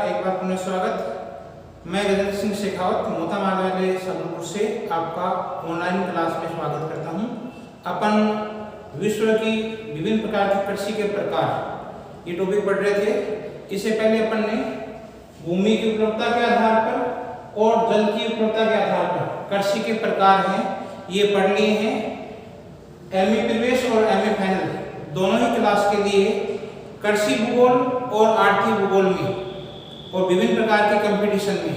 एक बार पुनः स्वागत। मैं रविंद्र सिंह शेखावत मोतामाल वाले सदनपुर से आपका ऑनलाइन क्लास में स्वागत करता हूं। अपन विश्व की विभिन्न प्रकार की कृषि के प्रकार ये टॉपिक पढ़ रहे थे। इससे पहले अपन ने भूमि की उपलब्धता के आधार पर और जल की उपलब्धता के आधार पर कृषि के प्रकार हैं ये पढ़ लिए हैं। एमए प्रवेश और एमए फाइनल दोनों ही क्लास के लिए कृषि भूगोल और आर्थिक भूगोल में और विभिन्न प्रकार के कंपटीशन में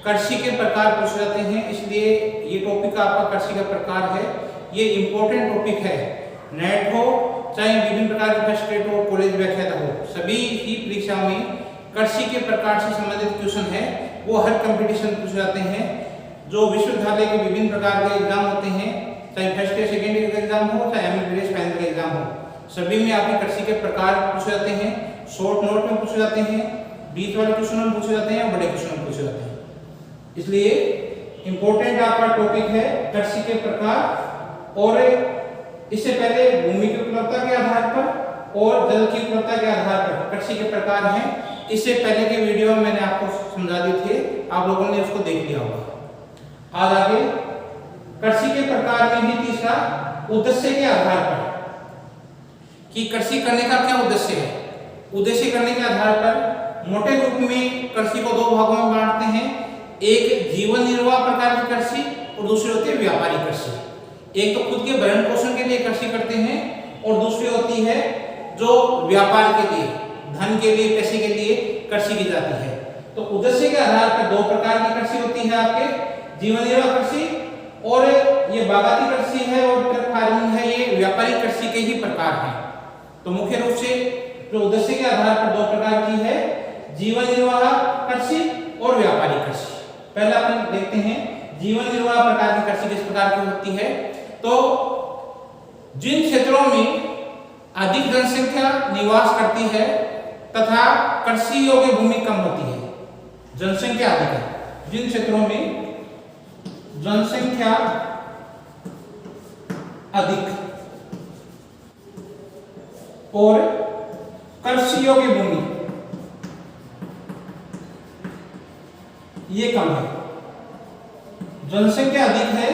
कृषि के प्रकार पूछे जाते हैं। इसलिए ये टॉपिक आपका कृषि का प्रकार है, ये इंपॉर्टेंट टॉपिक है। नेट हो चाहे विभिन्न प्रकार के फर्स्ट ग्रेड हो, कॉलेज व्याख्याता हो, सभी ही परीक्षा में कृषि के प्रकार से संबंधित क्वेश्चन है वो हर कंपटीशन पूछे जाते हैं। जो विश्वविद्यालय के विभिन्न प्रकार के एग्जाम होते हैं, चाहे फर्स्ट ईयर सेकेंड ईयर का एग्जाम हो चाहे एमए प्रवेश फाइनल का एग्जाम हो, सभी में आपके कृषि के प्रकार पूछे जाते हैं। शॉर्ट नोट में पूछे जाते हैं, बीच वाले क्वेश्चन में पूछे जाते हैं, बड़े क्वेश्चन में पूछे जाते हैं। इसलिए इंपॉर्टेंट आपका टॉपिक है कृषि के प्रकार। और इससे पहले भूमि की उपलब्धता के आधार पर और जल की उपलब्धता के आधार पर कृषि के प्रकार हैं। इससे पहले के वीडियो में मैंने आपको समझा दिए थे, आप लोगों ने उसको देख लिया होगा। आज आगे कृषि के प्रकार में भी तीसरा उद्देश्य के आधार पर कि कृषि करने का क्या उद्देश्य है। उद्देश्य करने के आधार पर मोटे रूप में कृषि को दो भागों में बांटते हैं। एक जीवन निर्वाह प्रकार की कृषि और दूसरी होती है व्यापारिक कृषि। एक तो खुद के भरण पोषण के लिए कृषि करते हैं और दूसरी होती है जो व्यापार के लिए, धन के लिए, पैसे के लिए कृषि की जाती है। तो उद्देश्य के आधार पर दो प्रकार की कृषि होती है आपके, जीवन निर्वाह कृषि और ये बागायती कृषि है और ट्रक फार्मिंग है, ये व्यापारिक कृषि के ही प्रकार हैं। तो मुख्य रूप से जो उद्देश्य के आधार पर दो प्रकार की है, जीवन निर्वाह कृषि और व्यापारिक कृषि। पहला अपन देखते हैं जीवन निर्वाह प्रकार की कृषि किस प्रकार की होती है। तो जिन क्षेत्रों में अधिक जनसंख्या निवास करती है तथा कृषि योग्य भूमि कम होती है, जनसंख्या अधिक है, जिन क्षेत्रों में जनसंख्या अधिक और कृषि योग्य भूमि ये कम है, जनसंख्या अधिक है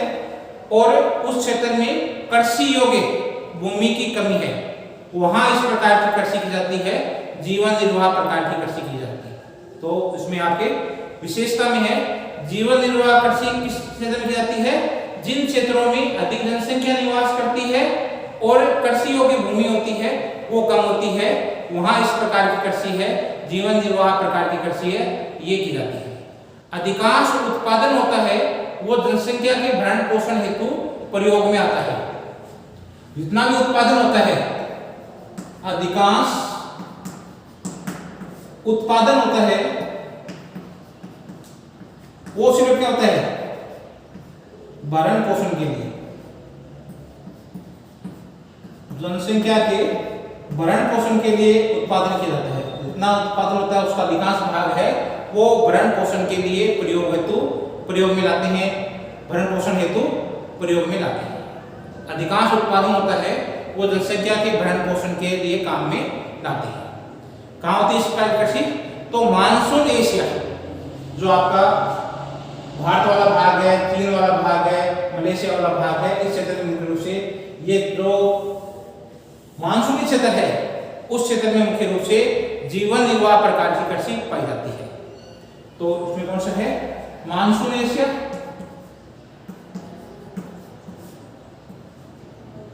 और उस क्षेत्र में कृषि योग्य भूमि की कमी है, वहां इस प्रकार की कृषि की जाती है, जीवन निर्वाह प्रकार की कृषि की जाती है। तो इसमें आपके विशेषता में है जीवन निर्वाह कृषि किस क्षेत्र में की जाती है, जिन क्षेत्रों में अधिक जनसंख्या निवास करती है और कृषि योग्य भूमि होती है वो कम होती है, वहां इस प्रकार की कृषि है, जीवन निर्वाह प्रकार की कृषि है, ये की जाती है। अधिकांश उत्पादन होता है वो जनसंख्या के भरण पोषण हेतु प्रयोग में आता है। जितना भी उत्पादन होता है, अधिकांश उत्पादन होता है वो सिर्फ क्या होता है, भरण पोषण के लिए, जनसंख्या के भरण पोषण के लिए उत्पादन किया जाता है। जितना उत्पादन होता है उसका अधिकांश भाग है वो भरण पोषण के लिए प्रयोग में लाते हैं, भरण पोषण हेतु प्रयोग में लाते हैं। अधिकांश उत्पादन होता है वो जनसंख्या के भरण पोषण के लिए काम में लाते हैं। कहाँ होती है इस प्रकार कृषि? तो मानसून एशिया, जो आपका भारत वाला भाग है, चीन वाला भाग है, मलेशिया वाला भाग है, इस क्षेत्र में मुख्य रूप से ये जो मानसूनी क्षेत्र है उस क्षेत्र में मुख्य रूप से जीवन निर्वाह प्रकार की कृषि पाई जाती है। तो इसमें कौन सा है, मानसून एशिया,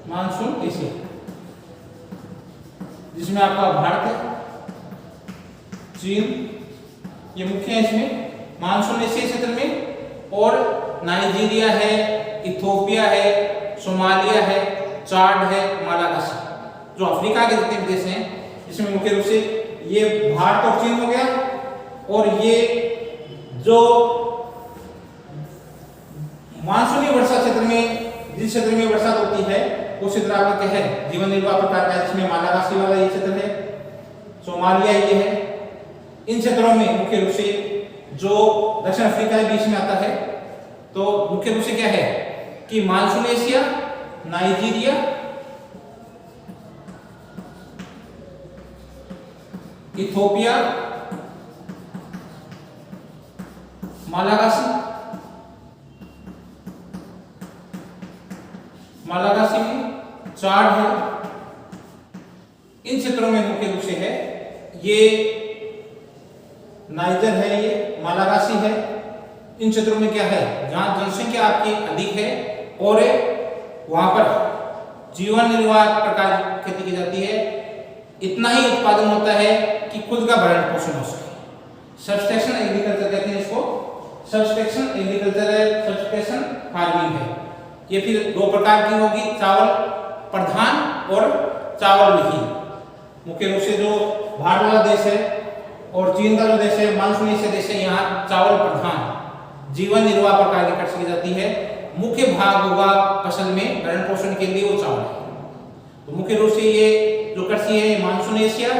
मानसून एशिया, जिसमें आपका भारत है, चीन, ये मुख्य है इसमें मानसून एशिया क्षेत्र में। और नाइजीरिया है, इथियोपिया है, सोमालिया है, चाड है, मालागासी, जो अफ्रीका के जितने देश हैं इसमें मुख्य रूप से ये भारत और चीन हो गया। और ये जो मानसूनी वर्षा क्षेत्र में, जिस क्षेत्र में वर्षा होती है वो क्षेत्र आपका क्या है, जीवन निर्वाह प्रकार का है, जिसमें मालागासी वाला ये क्षेत्र है, सोमालिया ये है। इन क्षेत्रों में मुख्य रूप से जो दक्षिण अफ्रीका के बीच में आता है, तो मुख्य रूप से क्या है कि monsoon Asia, Nigeria, Ethiopia Malagasy, Malagasy में चाड है, इन क्षेत्रों में मुख्य रूप से है। ये नाइजर है, ये मालागासी है। इन क्षेत्रों में क्या है, जहां जनसंख्या आपकी अधिक है और वहां पर जीवन निर्वाह प्रकार की खेती की जाती है, इतना ही उत्पादन होता है कि खुद का भरण पोषण हो सके। सब्सटेंशन एग्रीकल्चर कहते हैं इसको, सब्सटेंशन एग्रीकल्चर है, सब्सटेंशन फार्मिंग है। ये फिर दो प्रकार की होगी, चावल प्रधान और चावल विहीन। मुख्य रूप से जो भारत वाला देश है और चीन का जो देश है, मानसूनी से देश है, यहाँ चावल प्रधान जीवन निर्वाह प्रकार की कृषि की जाती है। मुख्य भाग होगा फसल में भरण पोषण के लिए वो चावल है। तो मुख्य रूप से ये जो कृषि है monsoon Asia,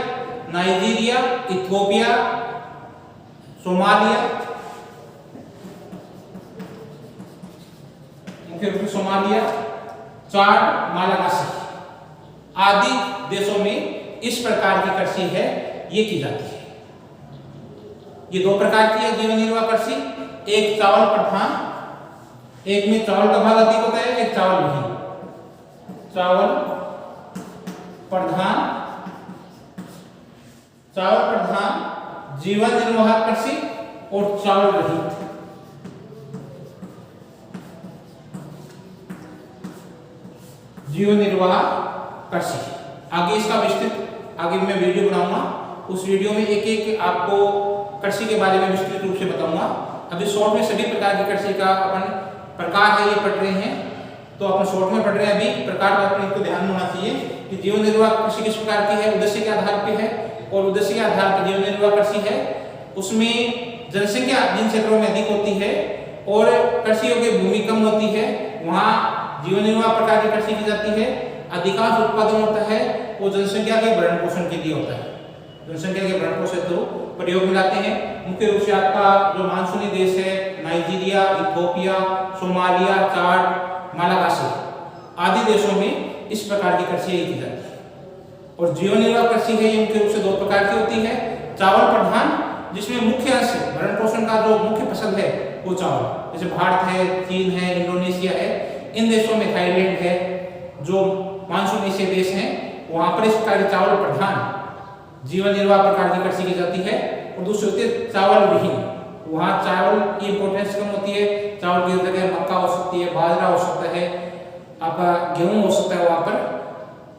Nigeria, Ethiopia, Somalia, मुख्य रूप से सोमालिया, चाड, मालागासी आदि देशों में इस प्रकार की कृषि है, ये की जाती है। ये दो प्रकार की है जीवन निर्वाह कृषि, एक चावल प्रधान, एक में चावल का भाग अधिक होता है, एक चावल विहीन। चावल प्रधान, चावल प्रधान जीवन निर्वाह कृषि और चावल रहित जीवन निर्वाह कृषि। आगे इसका विस्तृत आगे मैं वीडियो बनाऊंगा, उस वीडियो में एक एक आपको कृषि के बारे में विस्तृत रूप से बताऊंगा। अभी शॉर्ट में सभी प्रकार की कृषि का अपन प्रकार है ये पढ़ रहे हैं, तो अपन शॉर्ट में पढ़ रहे हैं। अभी प्रकार का अपने को ध्यान होना चाहिए कि जीवन निर्वाह कृषि किस प्रकार की है, उद्देश्य के आधार पे है, और उद्देश्य के आधार पर जीवन निर्वाह कृषि है उसमें जनसंख्या जिन क्षेत्रों में अधिक होती है और कृषि योग्य भूमि कम होती है, वहाँ जीवन निर्वाह प्रकार की कृषि की जाती है। अधिकांश उत्पादन होता है वो जनसंख्या के भरण पोषण के लिए होता है, जनसंख्या के भरण पोषण तो प्रयोग में लाते हैं। मुख्य रूप से आपका जो मानसूनी देश है, नाइजीरिया, इथियोपिया, सोमालिया, चाड, मालागासी आदि देशों में इस प्रकार की कृषि की जाती है। और जीवन निर्वाह कृषि है, ये मुख्य रूप से दो प्रकार की होती है। चावल प्रधान, जिसमें मुख्य अंश भरण पोषण का जो मुख्य फसल है वो चावल, जैसे भारत है, चीन है, इंडोनेशिया है, इन देशों में थाईलैंड है, जो मानसून एशिया देश हैं, वहां पर इस प्रकार के चावल प्रधान जीवन निर्वाह प्रकार की कृषि की जाती है। और दूसरी होती है चावल विहीन, वहां चावल की इंपोर्टेंस कम होती है, चावल की जगह मक्का हो सकती है, बाजरा हो सकता है, आपका गेहूं हो सकता है वहां पर।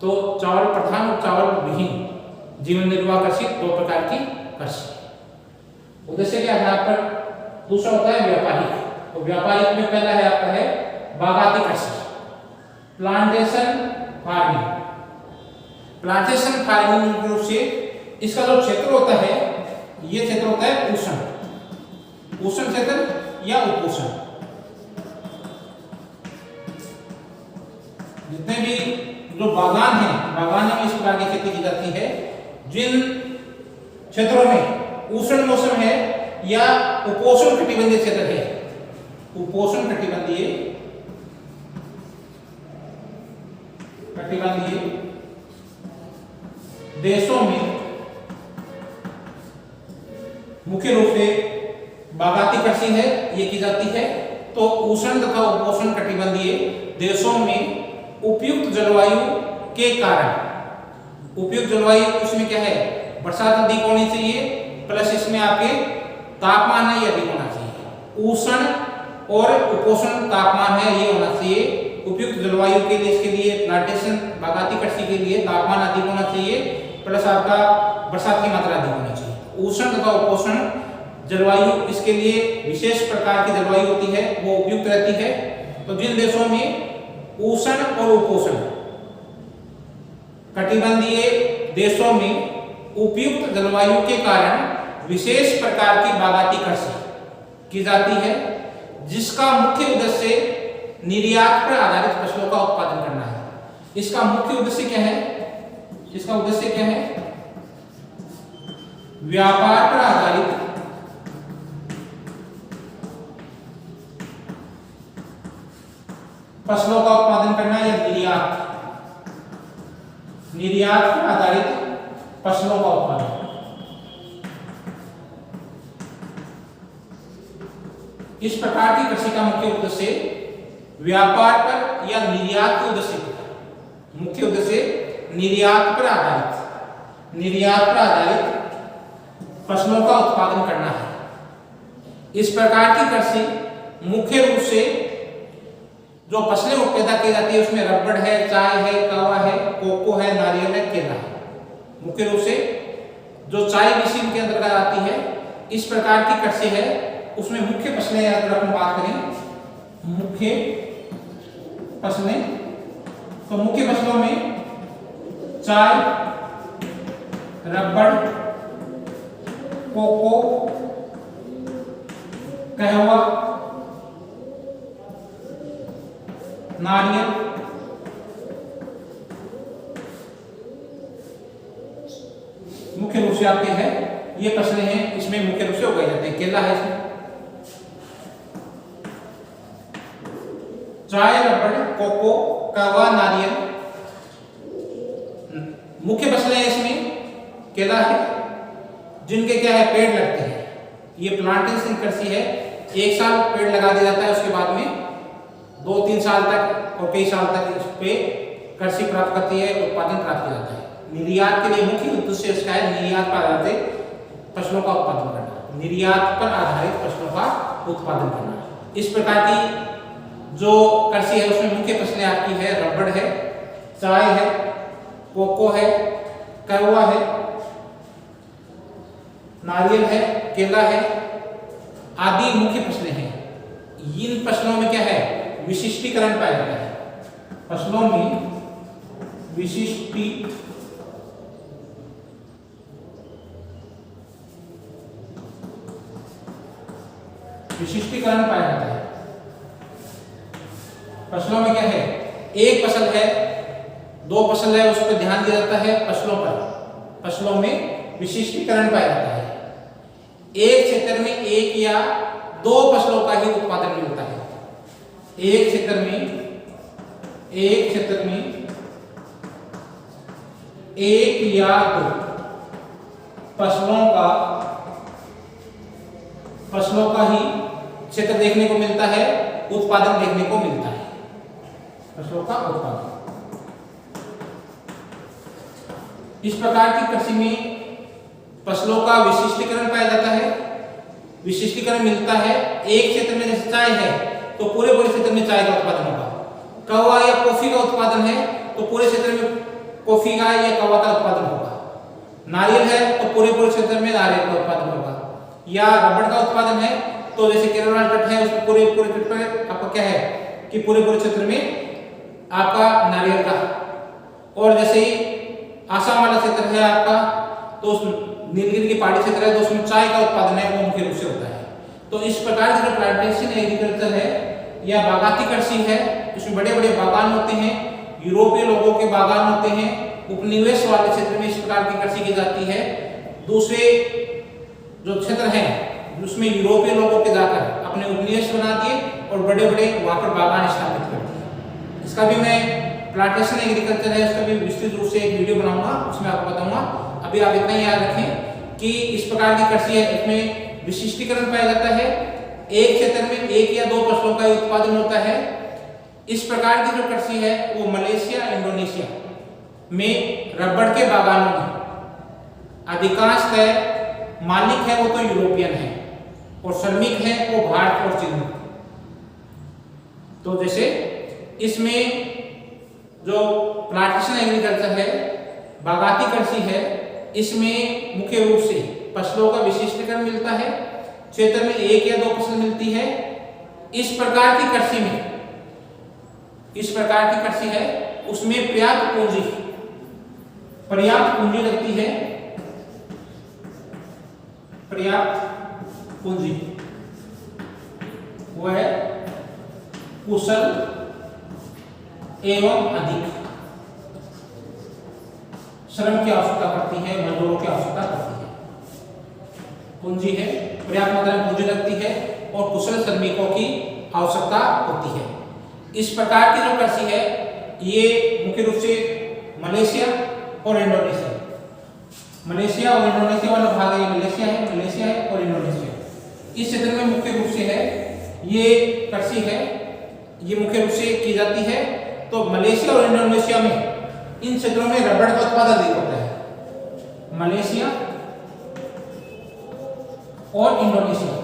तो चावल प्रधान और चावल विहीन जीवन निर्वाह कृषि दो प्रकार की कृषि। उद्देश्य के आधार पर दूसरा होता है व्यापारिक, तो व्यापारिक में पहला है आपका है बागाती कृषि, प्लांटेशन फार्मिंग। प्लांटेशन फार्मिंग रूप से इसका जो क्षेत्र होता है, ये क्षेत्र होता है उष्ण, उष्ण क्षेत्र या उपोष्ण। जितने भी जो बागान है, बागानों में इस प्रकार की खेती की जाती है। जिन क्षेत्रों में उष्ण मौसम है या उपोष्ण कटिबंधीय क्षेत्र है, उपोष्ण कटिबंधीय देशों में मुख्य रूप से बागाती कृषि है, ये की जाती है। तो उष्ण तथा उपोष्ण कटिबंधीय देशों में उपयुक्त जलवायु के कारण, उपयुक्त जलवायु उसमें क्या है, बरसात अधिक होनी चाहिए, प्लस इसमें आपके तापमान है ये अधिक होना चाहिए। उष्ण और उपोष्ण तापमान है ये होना चाहिए। उपयुक्त जलवायु के लिए, इसके लिए प्लांटेशन बागाती कृषि के लिए तापमान अधिक होना चाहिए, प्लस आपका बरसात की मात्रा अधिक होना चाहिए। उष्ण तथा उपोष्ण जलवायु, इसके लिए विशेष प्रकार की जलवायु होती है, वो उपयुक्त रहती है। तो जिन देशों में उष्ण और उपोष्ण कटिबंधीय देशों में उपयुक्त जलवायु के कारण विशेष प्रकार की बागाती कृषि की जाती है, जिसका मुख्य उद्देश्य निर्यात पर आधारित फसलों का उत्पादन करना है। इसका मुख्य उद्देश्य क्या है, इसका उद्देश्य क्या है, व्यापार पर आधारित फसलों का उत्पादन करना या निर्यात पर आधारित फसलों का उत्पादन। इस प्रकार की कृषि का मुख्य उद्देश्य व्यापार पर या निर्यात के उद्देश्य, मुख्य उद्देश्य निर्यात पर आधारित फसलों का उत्पादन करना है। इस प्रकार की कृषि मुख्य रूप से जो फसलें पैदा की जाती है उसमें रबड़ है, चाय है, कहवा है, कोको है, नारियल है, केला है। मुख्य रूप से जो चाय मशीन के अंतर्गत आती है, इस प्रकार की कृषि है, उसमें मुख्य फसलें अगर हम बात करें मुख्य फसलें, तो मुख्य फसलों में चाय, रबड़, कोको, कहवा, नारियल, मुख्य रूप से आपके हैं ये फसलें हैं, इसमें मुख्य रूप से उगाई जाती है। केला है इसमें, चाय, रबड़, कोको, कहवा, नारियल मुख्य फसलें हैं। इसमें केला है जिनके क्या है पेड़ लगते हैं, ये प्लांटेशन कृषि है। एक साल पेड़ लगा दिया जाता है, उसके बाद में 2-3 साल तक और कई साल तक इस पे कृषि प्राप्त करती है, उत्पादन प्राप्त किया जाता है। निर्यात के लिए मुख्य उद्देश्य इसका है निर्यात पर आधारित फसलों का उत्पादन करना, निर्यात पर आधारित फसलों का उत्पादन करना। इस प्रकार की जो कृषि है उसमें मुख्य फसलें आपकी है रबड़ है, चाय है, कोको है, कहवा है, नारियल है, केला है आदि मुख्य फसलें हैं। इन फसलों में क्या है विशिष्टीकरण पाया जाता है, फसलों में विशिष्टीकरण पाया जाता है। फसलों में क्या है एक फसल है, 2 फसल है, उस पर ध्यान दिया जाता है। फसलों पर फसलों में विशिष्टीकरण पाया जाता है। एक क्षेत्र में 1 या 2 फसलों का ही उत्पादन मिलता है। एक क्षेत्र में 1 या 2 फसलों का ही क्षेत्र देखने को मिलता है, उत्पादन देखने को मिलता है, फसलों का उत्पादन। इस प्रकार की कृषि में फसलों का विशिष्टीकरण पाया जाता है, विशिष्टीकरण मिलता है। एक क्षेत्र में जैसे चाय है तो पूरे क्षेत्र में चाय का उत्पादन होगा। कहवा या कॉफी का उत्पादन है तो पूरे क्षेत्र में कॉफी का या कहवा का उत्पादन होगा। नारियल है तो पूरे क्षेत्र में नारियल का उत्पादन होगा। या रबड़ का उत्पादन है तो जैसे केरल तट है उसमें पूरे तट पर आपका क्या है कि पूरे क्षेत्र में आपका नारियल का, और जैसे ही आसाम वाला क्षेत्र है आपका तो उस नीलगिरी की पहाड़ी क्षेत्र है तो उसमें चाय का उत्पादन है वो मुख्य रूप से होता है। तो इस प्रकार की जो प्लांटेशन एग्रीकल्चर है या बागाती कृषि है, इसमें बड़े बड़े बागान होते हैं, यूरोपीय लोगों के बागान होते हैं। उपनिवेश वाले क्षेत्र में इस प्रकार की कृषि की जाती है। दूसरे जो क्षेत्र हैं उसमें यूरोपीय लोगों के जाकर अपने उपनिवेश बना दिए और बड़े बड़े वहां पर बागान स्थापित कर दिए। इसका भी मैं प्लांटेशन एग्रीकल्चर है उसका भी विस्तृत रूप से एक वीडियो बनाऊंगा, उसमें आपको बताऊंगा। अभी आप इतना याद रखें कि इस प्रकार की कृषि है इसमें विशिष्टीकरण पाया जाता है। एक क्षेत्र में 1 या 2 फसलों का उत्पादन होता है। इस प्रकार की जो कृषि है वो मलेशिया, इंडोनेशिया में रबड़ के बागानों में अधिकांशतः मालिक है वो तो यूरोपियन है और श्रमिक है वो भारत और चीन। तो जैसे इसमें जो प्लांटेशन एग्रीकल्चर है, बागाती कृषि है, इसमें मुख्य रूप से फसलों का विशिष्टीकरण मिलता है। क्षेत्र में 1 या 2 फसल मिलती है। इस प्रकार की कृषि है उसमें पर्याप्त पूंजी लगती है। पर्याप्त पूंजी वो है कुशल एवं अधिक श्रम की आवश्यकता पड़ती है, मजदूरों की आवश्यकता पड़ती है। पूंजी है, पर्याप्त मात्रा में पूंजी लगती है और कुशल श्रमिकों की आवश्यकता होती है। इस प्रकार की जो कृषि है ये मुख्य रूप से मलेशिया और इंडोनेशिया वाला भाग है, मलेशिया है और इंडोनेशिया। इस क्षेत्र में मुख्य रूप से है ये कृषि है, ये मुख्य रूप से की जाती है। तो मलेशिया और इंडोनेशिया में इन क्षेत्रों में रबड़ का उत्पादन अधिक होता है। मलेशिया और इंडोनेशिया,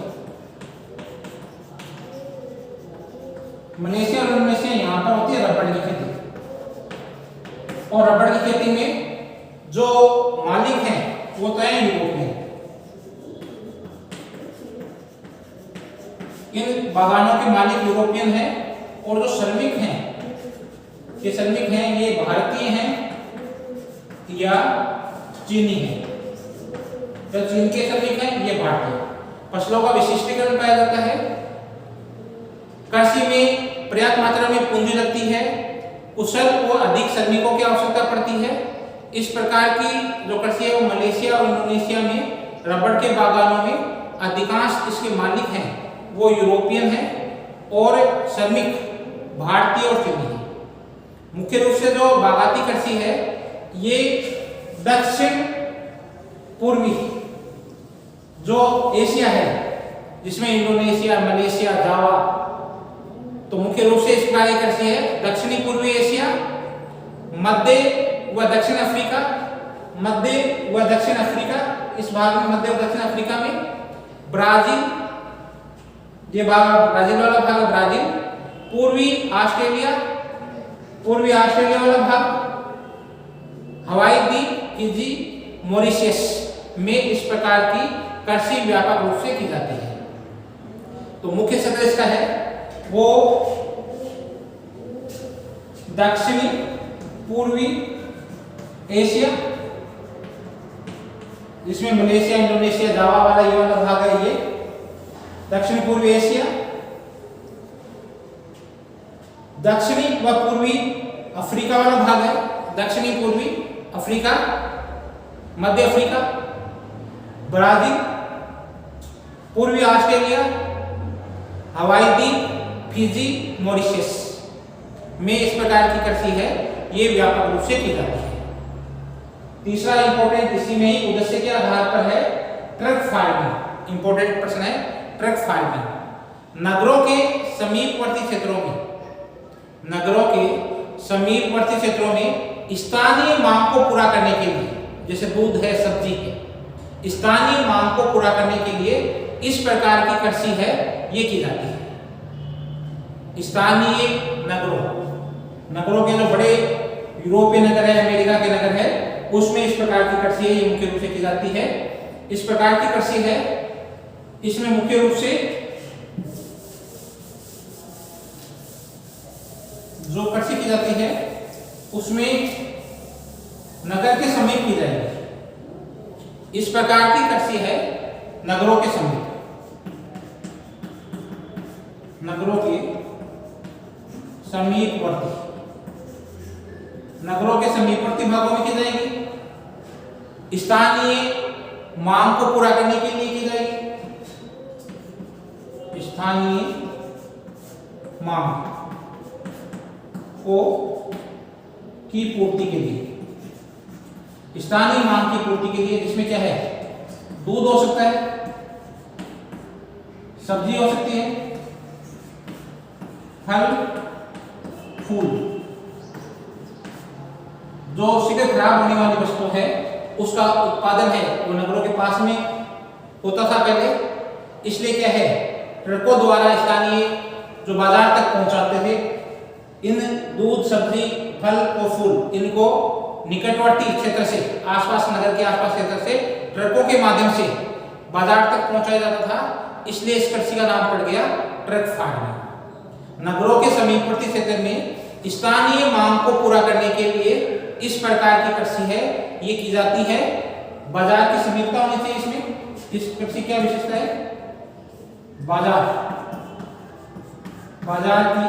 मलेशिया और इंडोनेशिया यहां पर होती है रबड़ की खेती। और रबड़ की खेती में जो मालिक हैं वो तो है यूरोपियन। इन बागानों के मालिक यूरोपियन हैं और जो श्रमिक हैं, ये श्रमिक हैं, ये भारतीय हैं या चीनी हैं। जो चीन के श्रमिक हैं ये भारतीय। फसलों का विशिष्टीकरण पाया जाता है। कृषि में पर्याप्त मात्रा में पूंजी लगती है, कुशल व अधिक श्रमिकों की आवश्यकता पड़ती है। इस प्रकार की जो कृषि है वो मलेशिया और इंडोनेशिया में रबड़ के बागानों में अधिकांश इसके मालिक हैं वो यूरोपियन हैं और श्रमिक भारतीय और चीनी हैं। मुख्य रूप से जो बागाती कृषि है ये दक्षिण पूर्वी जो एशिया है, जिसमें इंडोनेशिया, मलेशिया, जावा, तो मुख्य रूप से इस प्रकार की कृषि है। दक्षिणी पूर्वी एशिया, मध्य व दक्षिण अफ्रीका, मध्य व दक्षिण अफ्रीका, इस भाग में मध्य और दक्षिण अफ्रीका में ब्राजील, ये भाग ब्राजील वाला भाग ब्राजील, पूर्वी ऑस्ट्रेलिया वाला भाग, हवाई द्वीप, फिजी, मॉरिशस में इस प्रकार की कृषि व्यापक रूप से की जाती है। तो मुख्य क्षेत्र इसका है वो दक्षिणी पूर्वी एशिया, जिसमें मलेशिया, इंडोनेशिया, जावा वाला ये वाला भाग है, ये दक्षिण पूर्वी एशिया, दक्षिणी व पूर्वी अफ्रीका वाला भाग है, दक्षिणी पूर्वी अफ्रीका, मध्य अफ्रीका, ब्राजील, पूर्वी ऑस्ट्रेलिया, हवाई द्वीप, फिजी, मॉरिशस में इस प्रकार की कृषि है, ये व्यापक रूप से की जाती है। तीसरा इंपॉर्टेंट इसी में ही उद्देश्य के आधार पर है ट्रक फार्मिंग। इंपॉर्टेंट प्रश्न है ट्रक फार्मिंग। नगरों के समीपवर्ती क्षेत्रों में स्थानीय मांग को पूरा करने के लिए, जैसे दूध है, सब्जी है, स्थानीय मांग को पूरा करने के लिए इस प्रकार की कृषि है ये की जाती है। स्थानीय नगरों के जो बड़े यूरोपीय नगर है, अमेरिका के नगर है, उसमें इस प्रकार की कृषि है ये मुख्य रूप से की जाती है। इस प्रकार की कृषि है, इसमें मुख्य रूप से जो कृषि की जाती है उसमें नगर के समीप की जाएगी। इस प्रकार की कृषि है नगरों के समीपवर्ती भागों में की जाएगी। स्थानीय मांग को पूरा करने के लिए की जाएगी। स्थानीय मांग की पूर्ति के लिए, स्थानीय मांग की पूर्ति के लिए, जिसमें क्या है, दूध हो सकता है, सब्जी हो सकती है, फल फूल, जो शीघ्र खराब होने वाली वस्तु है उसका उत्पादन है वो नगरों के पास में होता था पहले। इसलिए क्या है, ट्रकों द्वारा स्थानीय जो बाजार तक पहुंचाते थे इन दूध, सब्जी, फल और फूल, इनको निकटवर्ती क्षेत्र से, आसपास नगर के आसपास क्षेत्र से ट्रकों के माध्यम से बाजार तक पहुंचाया जाता था। इसलिए इस कृषि का नाम पड़ गया ट्रक फार्मिंग। नगरों के समीपवर्ती क्षेत्र में स्थानीय मांग को पूरा करने के लिए इस प्रकार की कृषि है ये की जाती है। बाजार की समीपता होनी चाहिए इसमें। इस कृषि क्या विशेषता है, बाजार की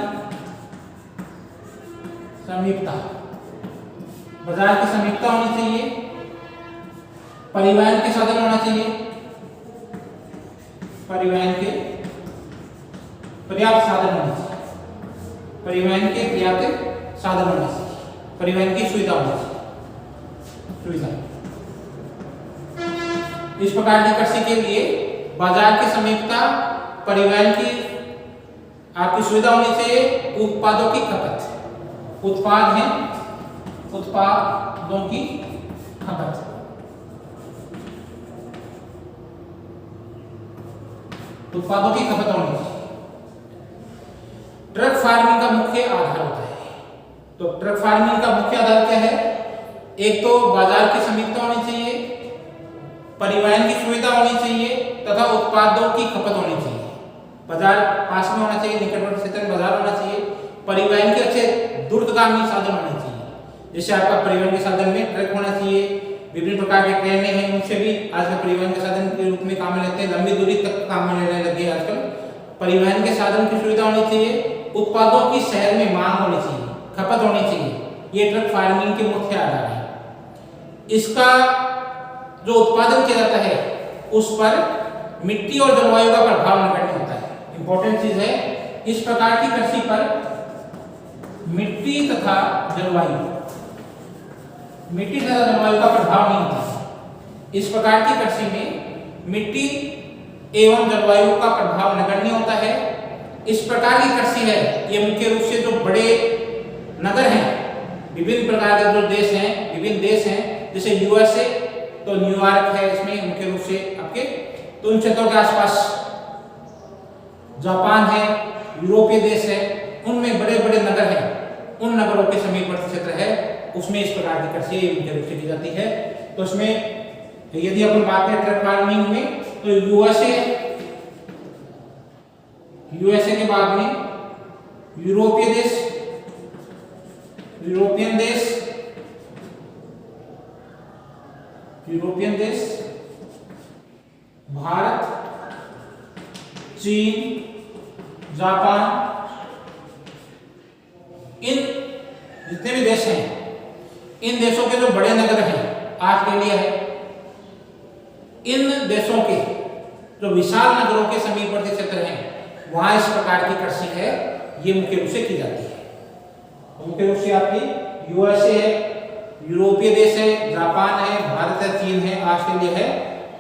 समीपता, बाजार की समीपता होनी चाहिए। परिवहन के साधन होना चाहिए, परिवहन के पर्याप्त साधन होने चाहिए, परिवहन के पर्याप्त साधन होने चाहिए, परिवहन की सुविधा होनी चाहिए, सुविधा। इस प्रकार की कृषि के लिए बाजार की समीपता, परिवहन की आपकी सुविधा होनी चाहिए उत्पादों की खपत, उत्पाद है, उत्पादों की खपत। उत्पादों की खपत होनी चाहिए। ट्रक फार्मिंग का मुख्य आधार होता है। तो ट्रक फार्मिंग का मुख्य आधार क्या है? एक तो बाजार की समीपता होनी चाहिए, परिवहन की सुविधा होनी चाहिए तथा उत्पादों की खपत होनी चाहिए। बाजार पास में होना चाहिए, निकटवर्ती क्षेत्र में बाजार होना चाहिए, परिवहन के अच्छे दूरगामी साधन होने चाहिए। जैसे आपका परिवहन के साधन में ट्रक होना चाहिए, विभिन्न प्रकार के ट्रेनें हैं, उनसे भी आजकल परिवहन के साधन के रूप में काम में लेते हैं, लंबी दूरी तक काम में लेने लगे आजकल। परिवहन के साधन की सुविधा होनी चाहिए, उत्पादों की शहर में मांग होनी चाहिए, खपत होनी चाहिए। ये ट्रक फार्मिंग के मुख्य आधार है। इसका जो उत्पादन किया जाता है उस पर मिट्टी और जलवायु का प्रभाव नगण्य होता है। इंपॉर्टेंट चीज है, इस प्रकार की कृषि पर मिट्टी तथा जलवायु का प्रभाव नहीं होता। इस प्रकार की कृषि में मिट्टी एवं जलवायु का प्रभाव नगण्य होता है। इस प्रकार की कृषि है ये मुख्य रूप से जो बड़े नगर हैं, विभिन्न प्रकार के जो देश हैं, विभिन्न देश हैं, जैसे यूएसए, तो न्यूयॉर्क है इसमें मुख्य रूप से आपके, तो उन क्षेत्रों के आसपास जापान है, यूरोपीय देश है, उनमें बड़े बड़े नगर हैं, उन नगरों के समीपवर्ती क्षेत्र है, उसमें इस प्रकार की कृषि मुख्य रूप से की जाती है। तो इसमें यदि अपन बात करें ट्रक फार्मिंग में, तो यूएसए के बाद में यूरोपीय देश, यूरोपियन देश, भारत, चीन, जापान, इन जितने भी देश हैं, इन देशों के जो बड़े नगर हैं, ऑस्ट्रेलिया है, इन देशों के जो विशाल नगरों के समीपवर्ती क्षेत्र हैं, वहां इस प्रकार की कृषि है ये मुख्य रूप से की जाती है। मुख्य रूप से आपकी यूएसए है, यूरोपीय देश है, जापान है, भारत है, चीन है, ऑस्ट्रेलिया है,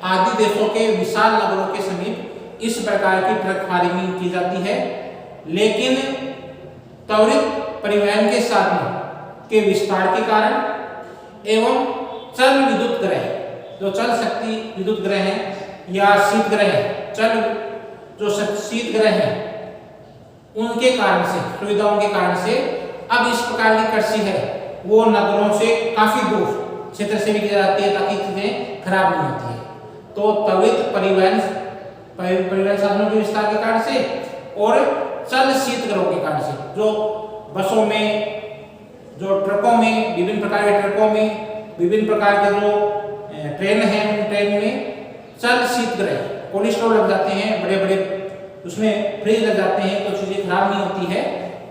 आदि देशों के विशाल नगरों के समीप इस प्रकार की ट्रक फार्मिंग की जाती है। लेकिन त्वरित परिवहन के साधनों के विस्तार के कारण एवं चल विद्युत ग्रह, जो चल शक्ति विद्युत ग्रह हैं या शीत ग्रह हैं, जो शीत ग्रह हैं, उनके कारण से, सुविधाओं के कारण से अब इस प्रकार की कृषि है वो नगरों से काफी दूर क्षेत्र से भी की जाती है ताकि चीजें खराब नहीं होती है। तो त्वरित परिवहन साधनों के विस्तार के कारण से और चल शीत ग्रहों के कारण से, जो बसों में, जो ट्रकों में, विभिन्न प्रकार के ट्रकों में, विभिन्न प्रकार के जो ट्रेन हैं, उन ट्रेन में चल शीत ग्रह, कोलेस्ट्रॉल लग जाते हैं, बड़े बड़े उसमें फ्रिज लग जाते हैं, तो चीजें खराब नहीं होती है।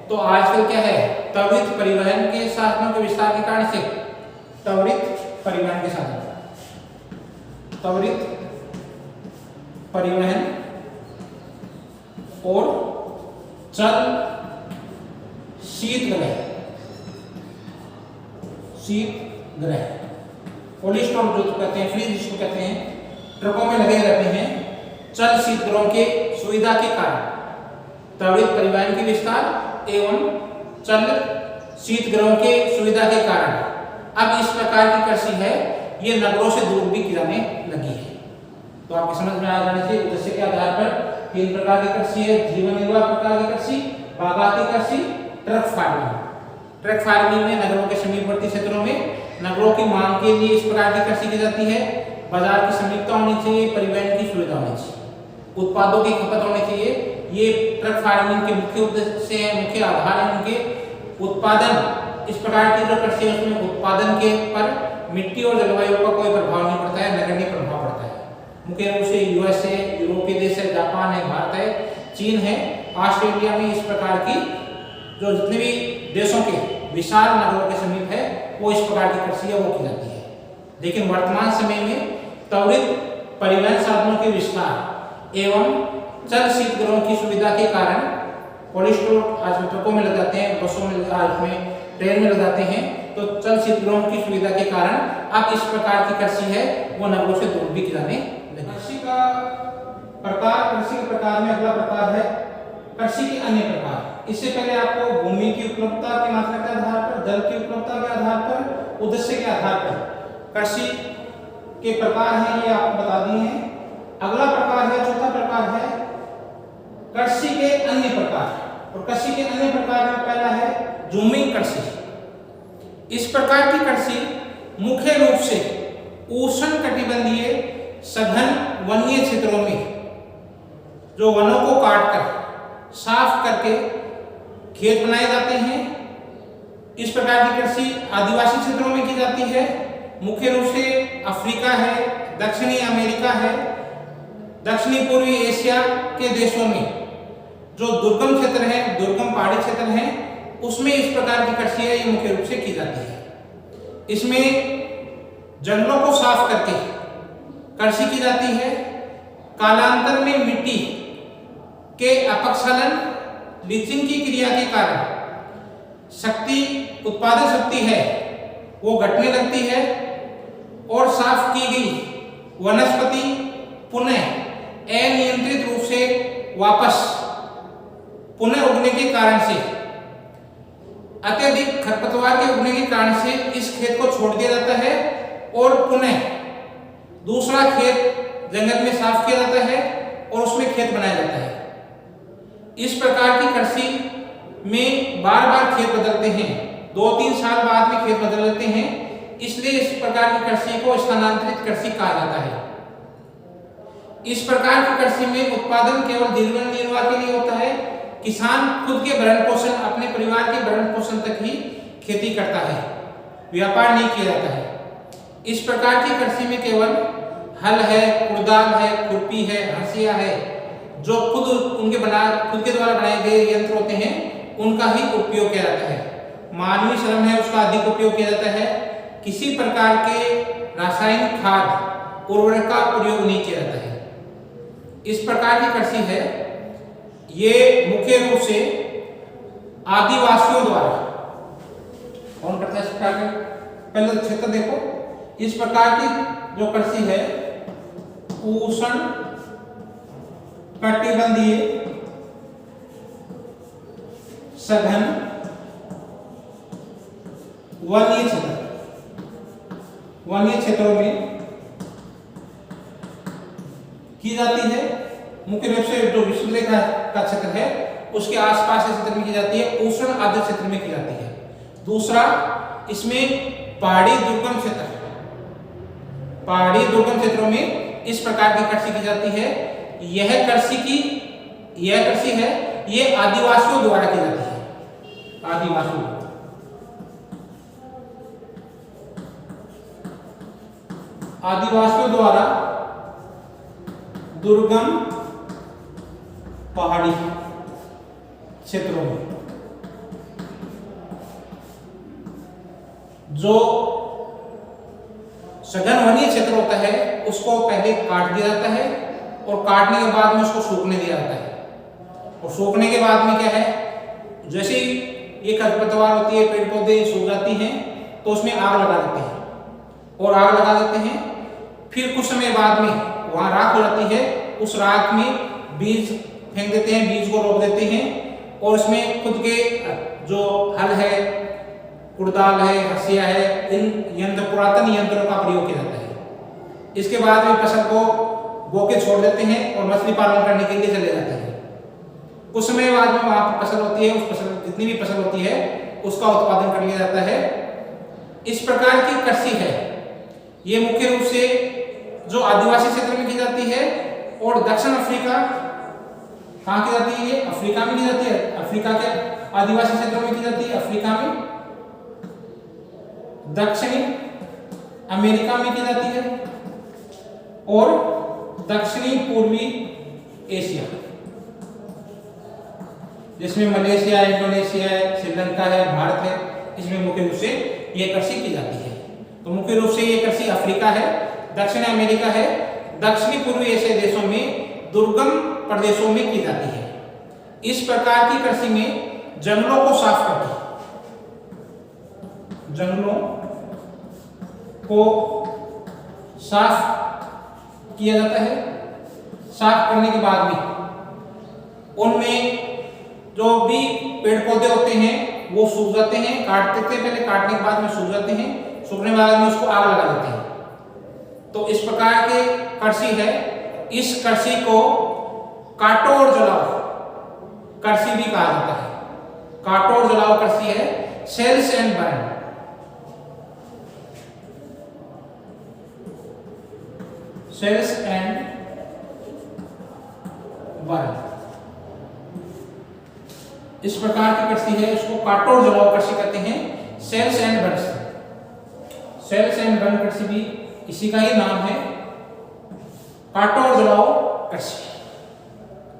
तो आजकल क्या है, त्वरित परिवहन के साधनों के विस्तार के कारण से त्वरित परिवहन के साधन, त्वरित परिवहन और चल शीत ग्रह, कोलेस्ट्रॉल जो कहते हैं, फ्रिज जिसको कहते हैं, ट्रकों में लगे रहते हैं। चल शीत ग्रहों के सुविधा के कारण त्वरित परिवहन के विस्तार एवं चल शीत ग्रहों के सुविधा के कारण अब इस प्रकार की कृषि है ये नगरों से दूर भी की जाने लगी है। तो आपकी समझ में आ जाने से उद्देश्य के आधार पर 3 प्रकार की कृषि है, जीवन निर्वाह प्रकार की कृषि, बागायती कृषि, ट्रक फार्मिंग। ट्रक फार्मिंग में नगरों के समीपवर्ती क्षेत्रों में नगरों की मांग के लिए इस प्रकार की कृषि की जाती है। बाजार की समीपता होनी चाहिए, परिवहन की सुविधा होनी चाहिए, उत्पादों की खपत होनी चाहिए। ये ट्रक फार्मिंग के मुख्य उद्देश्य हैं, मुख्य आधार हैं उनके। उत्पादन, इस प्रकार की जो कृषि है उसमें उत्पादन के पर मिट्टी और जलवायु का कोई प्रभाव नहीं पड़ता है, नगण्य प्रभाव पड़ता है। मुख्य रूप से यूएसए, यूरोपीय देश है, जापान है, भारत है, चीन है, ऑस्ट्रेलिया में इस प्रकार की जो जितने भी देशों के विशाल नगरों के समीप है वो इस प्रकार की कृषि है वो की जाती है। लेकिन वर्तमान समय में त्वरित परिवहन साधनों के विस्तार एवं चल शीत ग्रहों की सुविधा के कारण कोलेस्ट्रॉल आज ट्रकों में लग जाते हैं, बसों में, आज में ट्रेन में लग जाते हैं। तो चल शीत ग्रहों की सुविधा के कारण अब इस प्रकार की कृषि है वो नगरों से दूर भी की जाने लगी। कृषि के प्रकार में अगला प्रकार है कृषि के अन्य प्रकार। इससे पहले आपको भूमि की उपलब्धता की मात्रा के आधार पर, जल की उपलब्धता के आधार पर, उद्देश्य के आधार पर कृषि के प्रकार हैं ये आपको बता दिए हैं। अगला प्रकार है, चौथा प्रकार है कृषि के अन्य प्रकार। और कृषि के अन्य प्रकार में पहला है झूमिंग कृषि। इस प्रकार की कृषि मुख्य रूप से उष्णकटिबंधीय सघन वन्य क्षेत्रों में जो वनों को काटकर साफ करके खेत बनाए जाते हैं, इस प्रकार की कृषि आदिवासी क्षेत्रों में की जाती है। मुख्य रूप से अफ्रीका है, दक्षिणी अमेरिका है, दक्षिणी पूर्वी एशिया के देशों में जो दुर्गम क्षेत्र है, दुर्गम पहाड़ी क्षेत्र हैं, उसमें इस प्रकार की कृषि है ये मुख्य रूप से की जाती है। इसमें जंगलों को साफ करके कृषि की जाती है। कालांतर में मिट्टी के अपक्षालन लीचिंग की क्रिया के कारण शक्ति, उत्पादन शक्ति है वो घटने लगती है और साफ की गई वनस्पति पुनः अनियंत्रित रूप से वापस पुनः उगने के कारण से, अत्यधिक खरपतवार के उगने के कारण से इस खेत को छोड़ दिया जाता है और पुनः दूसरा खेत जंगल में साफ किया जाता है और उसमें खेत बनाया जाता है। इस प्रकार की कृषि में बार बार खेत बदलते हैं, 2-3 साल बाद में खेत बदल लेते हैं, इसलिए इस प्रकार की कृषि को स्थानांतरित कृषि कहा जाता है। इस प्रकार की कृषि में उत्पादन केवल जीवन निर्वाह के लिए होता है। किसान खुद के भरण पोषण, अपने परिवार के भरण पोषण तक ही खेती करता है, व्यापार नहीं किया जाता है। इस प्रकार की कृषि में केवल हल है, कुदाल है, खुरपी है, हंसिया है, जो खुद के द्वारा बनाए गए यंत्र होते हैं, उनका ही उपयोग किया जाता है। मानवीय श्रम है उसका अधिक उपयोग किया जाता है। किसी प्रकार के रासायनिक खाद, उर्वरक का प्रयोग नहीं किया जाता है। इस प्रकार की कृषि है ये मुख्य रूप से आदिवासियों द्वारा कौन करता है। इस प्रकार के पहले क्षेत्र देखो, इस प्रकार की जो कृषि है उष्ण कटिबंधीय सघन वन्य क्षेत्रों में की जाती है। मुख्य रूप से जो विश्वरेखा का क्षेत्र है उसके आसपास के क्षेत्र में की जाती है, उष्ण आर्द्र क्षेत्र में की जाती है। दूसरा, इसमें पहाड़ी दुर्गम क्षेत्रों में इस प्रकार की कृषि की जाती है। यह कृषि है ये आदिवासियों द्वारा की जाती है। आदिवासियों द्वारा दुर्गम पहाड़ी क्षेत्रों में जो सघन वन्य क्षेत्र होता है उसको पहले काट दिया जाता है और काटने के बाद में उसको सूखने दिया जाता है। और सूखने के बाद में क्या है, जैसे ही ये खरपतवार होती है, पेड़ पौधे सूख जाती हैं तो उसमें आग लगा देते हैं और आग लगा देते हैं। फिर कुछ समय बाद में वहां राख हो जाती है, उस राख में बीज फेंक देते हैं, बीज को रोप देते हैं और उसमें खुद के जो हल है, कुदाल है, हंसिया है, इन पुरातन यंत्रों का प्रयोग किया जाता है। इसके बाद में फसल को बो के छोड़ देते हैं और मछली पालन करने के लिए चले जाते हैं। कुछ समय बाद में वहां फसल होती है, उस फसल जितनी भी फसल होती है उसका उत्पादन कर लिया जाता है। इस प्रकार की कृषि है ये मुख्य रूप से जो आदिवासी क्षेत्र में की जाती है और दक्षिण अफ्रीका, कहाँ की जाती है, ये अफ्रीका में की जाती है। अफ्रीका के आदिवासी क्षेत्रों में की जाती है, अफ्रीका में, दक्षिणी अमेरिका में की जाती है और दक्षिणी पूर्वी एशिया जिसमें मलेशिया, इंडोनेशिया है, श्रीलंका है, भारत है, इसमें मुख्य रूप से ये कृषि की जाती है। तो मुख्य रूप से ये कृषि अफ्रीका है, दक्षिण अमेरिका है, दक्षिणी पूर्वी एशिया देशों में दुर्गम प्रदेशों में की जाती है। इस प्रकार की कृषि में जंगलों को साफ करके, जंगलों को साफ किया जाता है। साफ करने के बाद में उनमें जो भी पेड़ पौधे होते हैं वो सूख जाते हैं, काट देते हैं, पहले काटने के बाद में सूख जाते हैं, सूखने के बाद में उसको आग लगा देते हैं। तो इस प्रकार के कृषि है। इस कृषि को काटो और जलाओ कृषि भी कहा जाता है। काटो और जलाओ कृषि है, slash and burn. Slash and burn इस प्रकार की कृषि है, इसको काटो और जलाओ कृषि कहते हैं, slash and burn. Slash and burn कृषि भी इसी का ही नाम है, काटो और जलाओ कृषि।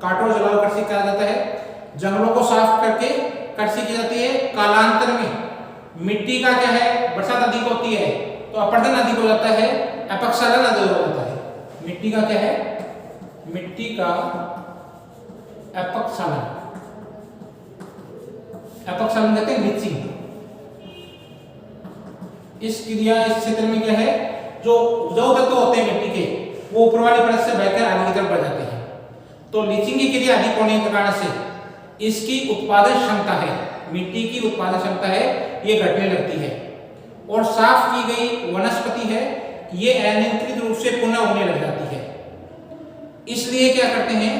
काटो और जलाओ कृषि कहा जाता है। जंगलों को साफ करके कृषि की जाती है। कालांतर में मिट्टी का क्या है, बरसात अधिक होती है तो अपरदन अधिक हो जाता है, अपक्षालन अधिक हो जाता है। मिट्टी का क्या है, मिट्टी का अपक्षालन, अपक्षालन कहते हैं लीचिंग। इस क्रिया इस क्षेत्र में क्या है, जो उपजाऊ तत्व होते हैं मिट्टी के वो ऊपर वाली परत से बहकर आगे की तरफ बढ़ जाते हैं। तो लीचिंग की क्रिया अधिक होने के कारण से इसकी उत्पादन क्षमता है, मिट्टी की उत्पादन क्षमता है, ये घटने लगती है। और साफ की गई वनस्पति है, ये अनियंत्रित रूप से पुनः होने लग जाती है। इसलिए क्या करते हैं,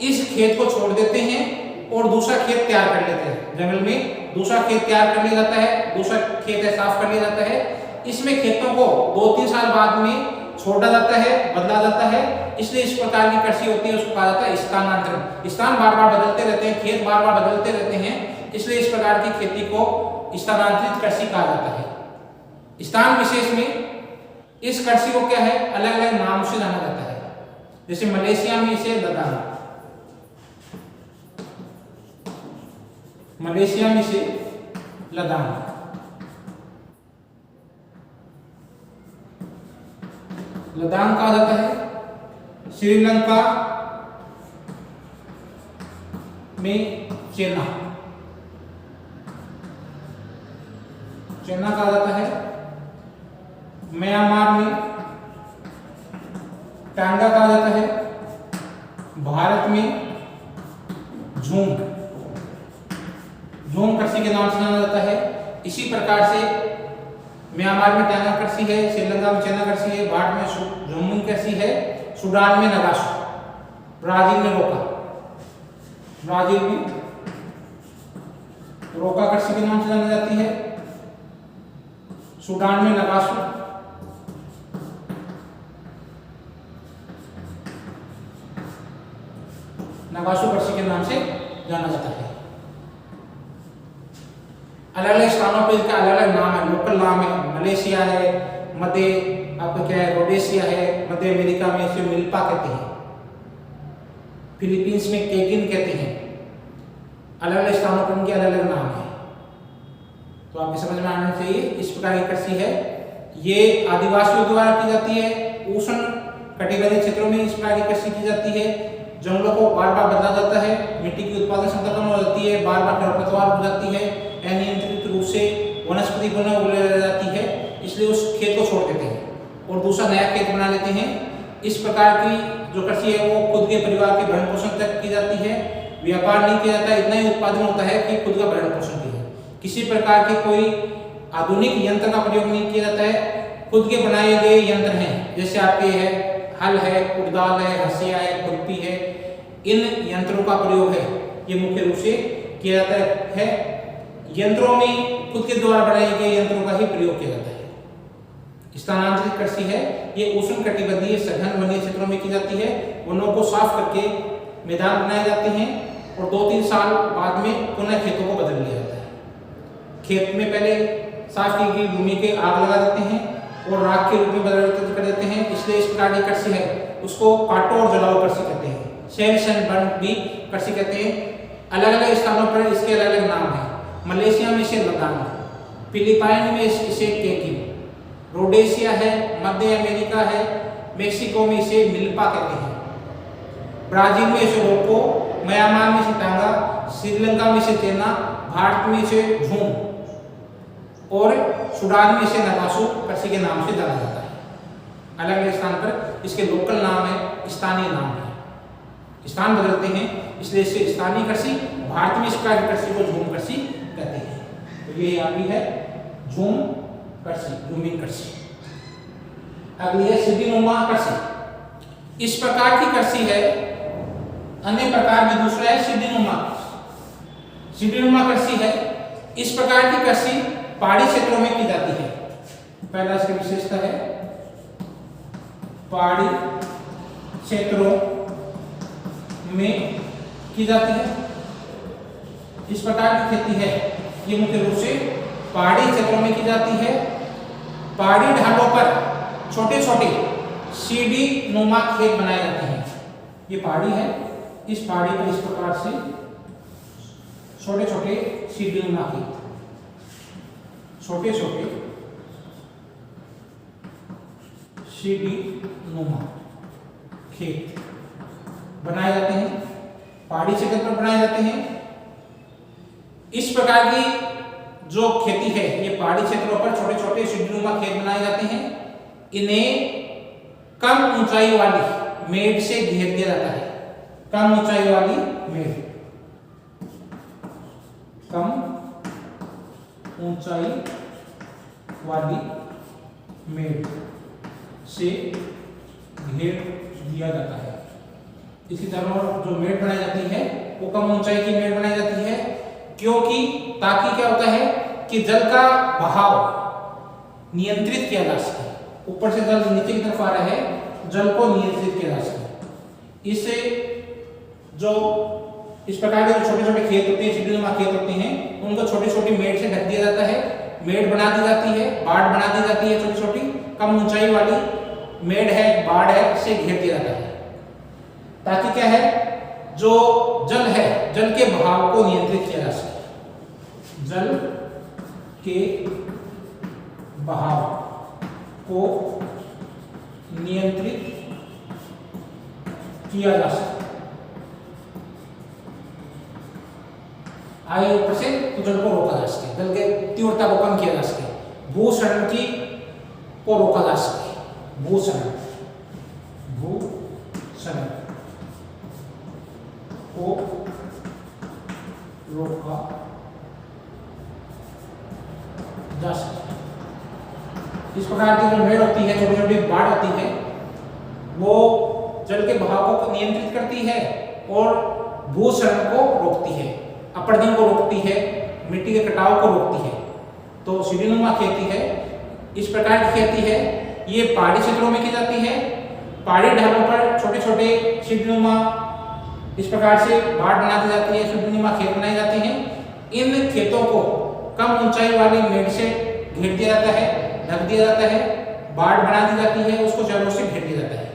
इस खेत को छोड़ देते हैं और दूसरा खेत तैयार कर लेते हैं। जंगल में दूसरा खेत तैयार कर लिया जाता है, दूसरा खेत है साफ कर लिया जाता है। इसमें खेतों को 2-3 साल बाद में छोड़ा जाता है, बदला जाता है। इसलिए इस प्रकार की कृषि होती है, उसको कहा जाता है स्थानांतरण। स्थान बार बार बदलते रहते हैं, खेत बार बार बदलते रहते हैं, इसलिए इस प्रकार की खेती को स्थानांतरित कृषि कहा जाता है। स्थान विशेष में इस कृषि को क्या है, अलग अलग नाम से जाना जाता है। जैसे मलेशिया में इसे लदान, मलेशिया में इसे लदान, लदान कहा जाता है। श्रीलंका में चेना, चेना कहा जाता है। म्यांमार में टांगा कहा जाता है। भारत में झूम, झूम कृषि के नाम से जाना जाता है। इसी प्रकार से म्यांमार में टांगा कृषि है, श्रीलंका में चेना कृषि है, भारत में झूम कृषि है, सूडान में नगाशो, ब्राजील में रोका, ब्राजील में रोका कृषि के नाम से जानी जाती है। सूडान में नगाशो, नगाशो कृषि के नाम से जाना जाता है। अलग अलग स्थानों पर इसका अलग अलग नाम है, लोकल नाम है। मलेशिया है, मध्य आपका क्या है, रोडेशिया है, मध्य अमेरिका में इसे मिल्पा कहते हैं, फिलीपींस में केगिन कहते हैं। अलग अलग स्थानों पर उनके अलग अलग नाम है, तो आपको समझ में आना चाहिए। इस प्रकार की कृषि है, ये आदिवासियों द्वारा की जाती है। उष्ण कटिबंधीय क्षेत्रों में इस प्रकार की कृषि की जाती है। जंगलों को बार बार बदला जाता है, मिट्टी की उत्पादन क्षमता कम हो जाती है, बार बार खरपतवार हो जाती है, अनियंत्रित रूप से वनस्पति पुनः उगने लग जाती है, इसलिए उस खेत को छोड़ देते हैं और दूसरा नया खेत बना लेते हैं। इस प्रकार की जो कृषि है वो खुद के परिवार के भरण पोषण तक की जाती है, व्यापार नहीं किया जाता, इतना ही उत्पादन होता है कि खुद का भरण पोषण किया। किसी प्रकार के कोई आधुनिक यंत्र का प्रयोग नहीं किया जाता है, खुद के बनाए गए यंत्र हैं, जैसे आपके है हल है, कुदाल है, हंसिया है, खुरपी है, इन यंत्रों का प्रयोग है, ये मुख्य रूप से किया जाता है। यंत्रों में खुद के द्वारा बनाए गए यंत्रों का ही प्रयोग किया जाता है। स्थानांतरित कृषि है, ये उष्ण कटिबंधीय सघन वनीय क्षेत्रों में की जाती है। वनों को साफ करके मैदान बनाए जाते हैं और 2-3 साल बाद में पुनः खेतों को बदल लिया जाता है। खेत में पहले साफ की गई भूमि के आग लगा देते हैं और राख के रूप में परिवर्तित कर देते हैं, इसलिए इस प्रकार की कृषि है उसको काटो और जलाओ कृषि कहते हैं। सेल्स एंड बर्न भी कृषि कहते हैं। अलग अलग स्थानों पर इसके अलग अलग नाम है। मलेशिया में इसे लदान, फिलीपाइन में इसे केकिन, रोडेशिया है, मध्य अमेरिका है, मेक्सिको में इसे मिल्पा कहते हैं, ब्राजील में इसे रोको, म्यांमार में इसे टांगा, श्रीलंका में इसे चेना, भारत में इसे झूम और सूडान में इसे नगाशो कृषि के नाम से जाना जाता है। अलग अलग स्थान पर इसके लोकल नाम है, स्थानीय नाम है। स्थान बदलते हैं, इसलिए इसे स्थानीय कृषि, भारत में इस प्रकार की कृषि को झूम कृषि कहते हैं। तो ये यहाँ भी है झूम कृषि, झूमिंग कृषि। अगली है सीढ़ीनुमा कृषि। इस प्रकार की कृषि है, अन्य प्रकार में दूसरा है सीढ़ीनुमा। सीढ़ीनुमा कृषि है, इस प्रकार की कृषि पहाड़ी क्षेत्रों में की जाती है। पहला इसकी विशेषता है पहाड़ी क्षेत्रों में की जाती है। इस प्रकार की खेती है ये मुख्य रूप से पहाड़ी क्षेत्रों में की जाती है। पहाड़ी ढालों पर छोटे छोटे सीढ़ी नुमा खेत बनाए जाते हैं। ये पहाड़ी है, इस पहाड़ी पर इस प्रकार से छोटे छोटे सीढ़ी नुमा खेत, छोटे छोटे सीढ़ी नुमा खेत बनाए जाते हैं, पहाड़ी क्षेत्र पर बनाए जाते हैं। इस प्रकार की जो खेती है ये पहाड़ी क्षेत्रों पर छोटे छोटे सीढ़ीनुमा खेत बनाए जाते हैं। इन्हें कम ऊंचाई वाली मेड़ से घेर दिया जाता है। कम ऊंचाई वाली मेड़, कम ऊंचाई वाली मेड़ से घेर दिया जाता है। इसी तरह जो मेड़ बनाई जाती है वो कम ऊंचाई की मेड़ बनाई जाती है, क्योंकि ताकि क्या होता है कि जल का बहाव नियंत्रित किया जा सके। ऊपर से जल नीचे की तरफ आ रहा है, जल को नियंत्रित किया जा सके। इससे जो इस प्रकार के जो छोटे छोटे खेत होते हैं, सीढ़ीनुमा खेत होते हैं, उनको छोटी छोटी मेड़ से ढक दिया जाता है। मेड़ बना दी जाती है, बाढ़ बना दी जाती है, छोटी छोटी कम ऊंचाई वाली मेड़ है, बाढ़ है, से घेर दिया जाता है, ताकि क्या है जो जल है, जल के बहाव को नियंत्रित किया जा सके। जल के बहाव को नियंत्रित किया जा सके। आगे ऊपर से तो जल को रोका जा सके, जल के तीव्रता को कम किया जा सके, भूसरण की को रोका जा सके। भूसरण, भूसरण को रोका जा सके। इस प्रकार की जो मेड़ होती है, छोटी छोटी बाढ़ होती है, वो जल के बहाव को नियंत्रित करती है और भूसरण को रोकती है, अपरदन को रोकती है, मिट्टी के कटाव को रोकती है। तो सीढ़ीनुमा खेती है, इस प्रकार की खेती है, ये पहाड़ी क्षेत्रों में की जाती है। पहाड़ी ढालों पर छोटे छोटे सीढ़ीनुमा इस प्रकार से बाढ़ बना दी जाती है, सीढ़ीनुमा खेत बनाए जाते हैं। इन खेतों को कम ऊंचाई वाली मेड़ से घेर दिया जाता है, ढक दिया जाता है, बाढ़ बना दी जाती है, उसको चारों से घेर दिया जाता है,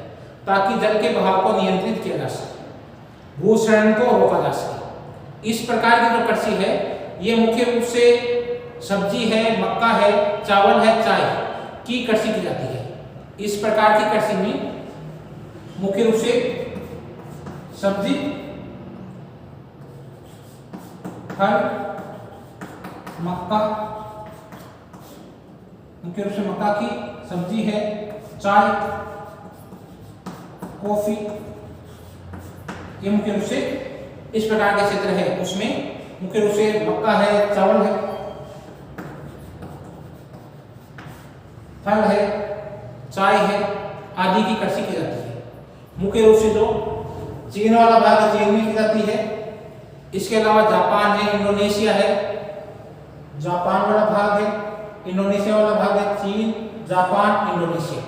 ताकि जल के बहाव को नियंत्रित किया जा सके, भूसरण को रोका जा सके। इस प्रकार की जो कृषि है ये मुख्य रूप से सब्जी है, मक्का है, चावल है, चाय की कृषि की जाती है। इस प्रकार की कृषि में मुख्य रूप से सब्जी, फल, मक्का, मुख्य रूप से मक्का की सब्जी है, चाय, कॉफी, ये मुख्य रूप से इस प्रकार के क्षेत्र है। उसमें मुख्य रूप से मक्का है, चावल है, फल है, चाय है, आदि की कृषि की जाती है। मुख्य रूप से जो चीन वाला भाग है, चीन में की जाती है। इसके अलावा जापान है, इंडोनेशिया है, जापान वाला भाग है, इंडोनेशिया वाला भाग है, चीन, जापान, इंडोनेशिया।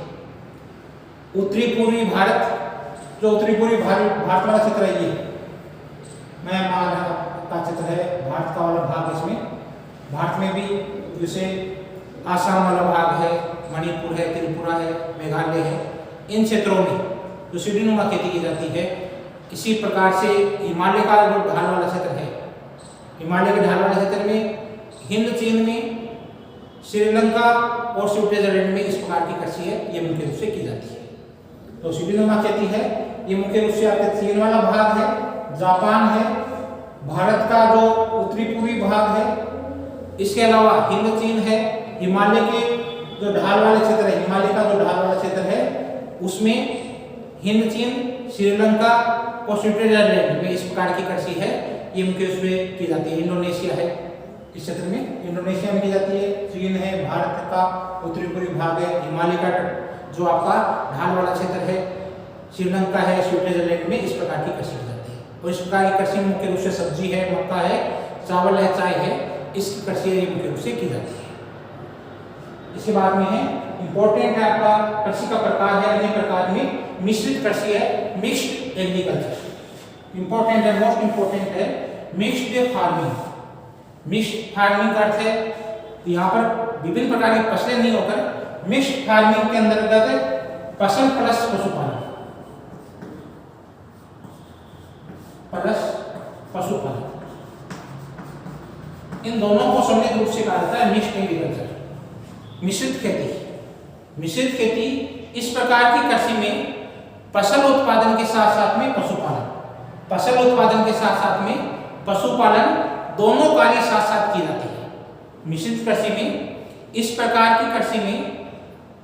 उत्तरी पूर्वी भारत, जो उत्तरी पूर्वी भारत वाला क्षेत्र है, ये म्यांमार का क्षेत्र है, भारत का वाला भाग। इसमें भारत में भी जैसे आसाम वाला भाग है, मणिपुर है, त्रिपुरा है, मेघालय है, इन क्षेत्रों में जो सीढ़ीनुमा खेती की जाती है। इसी प्रकार से हिमालय का जो ढाल वाला क्षेत्र है, हिमालय के ढाल वाले क्षेत्र में, हिंद चीन में, श्रीलंका और स्विट्जरलैंड में इस प्रकार की कृषि है, ये मुख्य रूप से की जाती है। तो सीढ़ीनुमा खेती है, ये मुख्य रूप से आपके चीन वाला भाग है, जापान है, भारत का जो उत्तरी पूर्वी भाग है, इसके अलावा हिंद चीन है, हिमालय के जो ढाल वाले क्षेत्र है, हिमालय का जो ढाल वाला क्षेत्र है, उसमें हिंद चीन, श्रीलंका और स्विट्जरलैंड में इस प्रकार की कृषि है, ये मुख्य रूप से की जाती है। इंडोनेशिया है इस क्षेत्र में, इंडोनेशिया में की जाती है। चीन है, भारत का उत्तरी पूर्वी भाग है, हिमालय का जो आपका ढाल वाला क्षेत्र है, श्रीलंका है, स्विट्जरलैंड में इस प्रकार की कृषि की जाती है। और इस प्रकार की कृषि मुख्य रूप से सब्जी है, मक्का है, चावल है, चाय है, इसकी कृषि मुख्य रूप से की जाती है। इसके बाद में है इंपॉर्टेंट है आपका कृषि का प्रकार है, अन्य प्रकार में मिश्रित कृषि है, मिक्स्ड एग्रीकल्चर। इंपॉर्टेंट है, मोस्ट इंपॉर्टेंट है मिक्स्ड फार्मिंग। मिक्स्ड फार्मिंग का अर्थ है यहाँ पर विभिन्न प्रकार की फसलें नहीं होकर मिक्स्ड फार्मिंग के अंतर्गत फसल प्लस पशुपालन, प्लस पशुपालन, इन दोनों को सम्मिलित रूप से कहा जाता है मिक्स्ड एग्रीकल्चर, मिश्रित खेती। मिश्रित खेती इस प्रकार की कृषि में फसल उत्पादन के साथ साथ में पशुपालन, फसल उत्पादन के साथ साथ में पशुपालन दोनों कार्य साथ साथ की जाती है। मिश्रित कृषि में इस प्रकार की कृषि में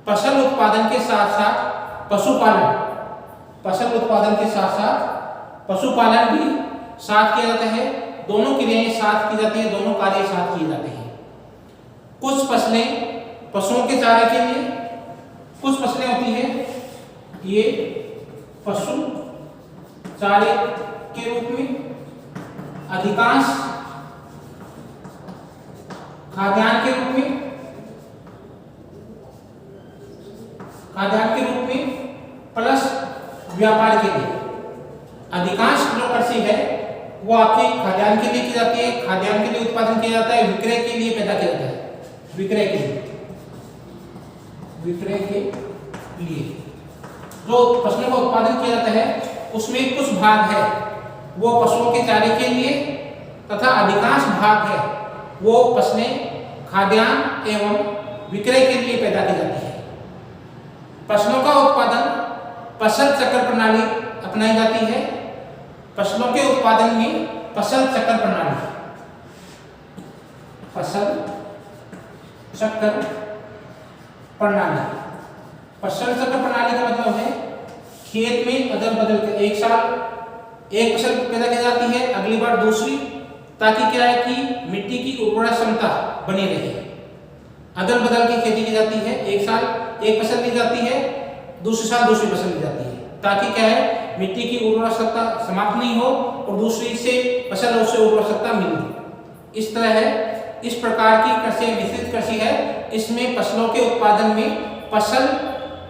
फसल उत्पादन के साथ साथ पशुपालन, फसल उत्पादन के साथ साथ पशुपालन भी साथ किया जाता है, दोनों क्रियाएं साथ की जाती है, दोनों कार्य साथ किए जाते हैं। कुछ फसलें पशुओं के चारे के लिए, कुछ फसलें होती है ये पशु चारे के रूप में, अधिकांश खाद्यान्न के रूप में, खाद्यान्न के रूप में प्लस व्यापार के लिए। अधिकांश जो कृषि है वो आपकी खाद्यान्न के लिए की जाती है, खाद्यान्न के लिए उत्पादन किया जाता है, विक्रय के लिए पैदा किया जाता है, विक्रय के लिए, विक्रय के लिए जो फसलों का उत्पादन किया जाता है उसमें कुछ भाग है वो पशुओं के चारे के लिए तथा अधिकांश भाग है वो फसलें खाद्यान्न एवं विक्रय के लिए पैदा की जाती है। फसलों का उत्पादन फसल चक्र प्रणाली अपनाई जाती है। फसलों के उत्पादन में फसल चक्र प्रणाली, फसल चक्र प्रणाली, फसल चक्र प्रणाली का मतलब है खेत में अदल बदल के एक साल एक फसल पैदा की जाती है, अगली बार दूसरी, ताकि क्या है कि मिट्टी की उर्वरा क्षमता बनी रहे। अदल बदल की खेती की जाती है, एक साल एक फसल ली जाती है, दूसरे साल दूसरी फसल ली जाती है, ताकि क्या है मिट्टी की उर्वरा क्षमता समाप्त नहीं हो और दूसरी से फसल उससे उर्वरा क्षमता मिले। इस तरह है, इस प्रकार की कृषि मिश्रित कृषि है, इसमें फसलों के उत्पादन में फसल